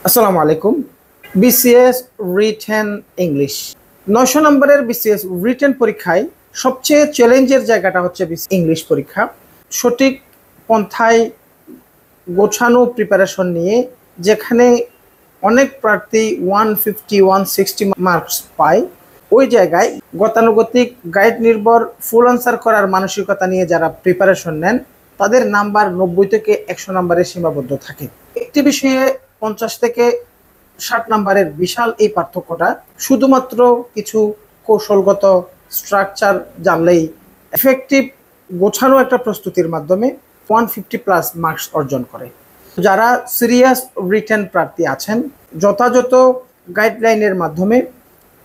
আসসালামু আলাইকুম। BCS written English 900 নম্বরের বিসিএস রিটেন পরীক্ষায় সবচেয়ে চ্যালেঞ্জের জায়গাটা হচ্ছে ইংলিশ পরীক্ষা। সঠিক পন্থায় গোছানো প্রিপারেশন নিয়ে যেখানে অনেক প্রার্থী 150 160 মার্কস পায়, ওই জায়গায় গতানুগতিক গাইড নির্ভর ফুল আনসার করার মানসিকতা নিয়ে যারা প্রিপারেশন নেন তাদের নাম্বার 90 থেকে 100 নম্বরে সীমাবদ্ধ থাকে। একটি বিষয়ে 50 থেকে 60 নম্বরের বিশাল এই পার্থক্যটা শুধুমাত্র কিছু কৌশলগত স্ট্রাকচার জানলেই এফেক্টিভ গোছানো একটা প্রস্তুতির মাধ্যমে 150+ মার্কস অর্জন করে। যারা সিরিয়াস রিটেন প্রার্থী আছেন, যথাযথ গাইডলাইনের মাধ্যমে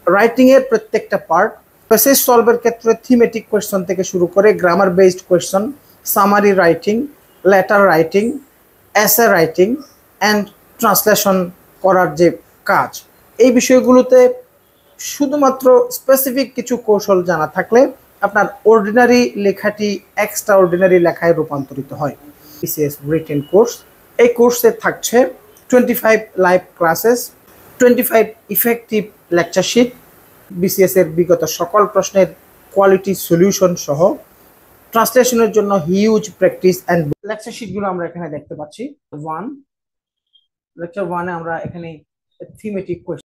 রাইটিংয়ের প্রত্যেকটা পার্ট, প্যাসেজ সলভের ক্ষেত্রে থিমেটিক কোয়েশ্চন থেকে শুরু করে grammar based question, summary writing, letter writing, essay writing and translation করার যে কাজ, এই বিষয়গুলোতে শুধুমাত্র স্পেসিফিক কিছু কৌশল জানা থাকলে আপনার অর্ডিনারি লেখাটি এক্সট্রা অর্ডিনারি লেখায় রূপান্তরিত হয়। বিসিএস রিটেন কোর্স, এই কোর্সে থাকছে 25 live classes, 25 effective lecture sheet, BCS এর বিগত সকল প্রশ্নের কোয়ালিটি সলিউশন সহ ট্রান্সলেশনের জন্য হিউজ প্র্যাকটিস অ্যান্ড লেকচার শিটগুলো আমরা এখানে দেখতে পাচ্ছি। লেকচার 1 এ আমরা এখানে থিমেটিক